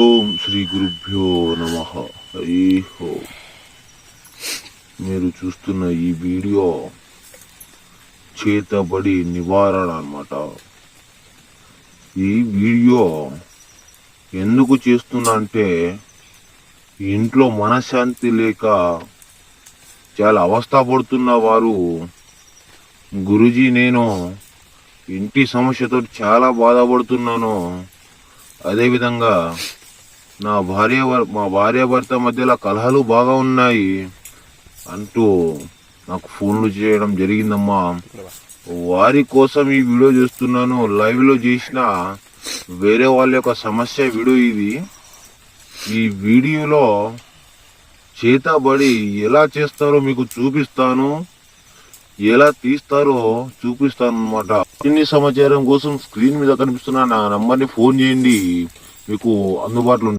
ఓం శ్రీ గురుభ్యో నమః. హరి ఓం. మీరు చూస్తున్న ఈ వీడియో చేతబడి నివారణ అన్నమాట. ఈ వీడియో ఎందుకు చేస్తున్నా అంటే, ఇంట్లో మనశ్శాంతి లేక చాలా అవస్థపడుతున్న వారు, గురుజీ నేను ఇంటి సమస్యతో చాలా బాధపడుతున్నాను, అదేవిధంగా మా భార్యాభర్త మధ్యలో కలహాలు బాగా ఉన్నాయి అంటూ నాకు ఫోన్లు చేయడం జరిగిందమ్మా. వారి కోసం ఈ వీడియో చేస్తున్నాను. లైవ్లో చేసిన వేరే వాళ్ళ యొక్క సమస్య వీడియో ఇది. ఈ వీడియోలో చేతబడి ఎలా చేస్తారో మీకు చూపిస్తాను, ఎలా తీస్తారో చూపిస్తాను అన్నమాట. అన్ని సమాచారం కోసం స్క్రీన్ మీద కనిపిస్తున్న నా నంబర్ని ఫోన్ చేయండి, మీకు అందుబాటులో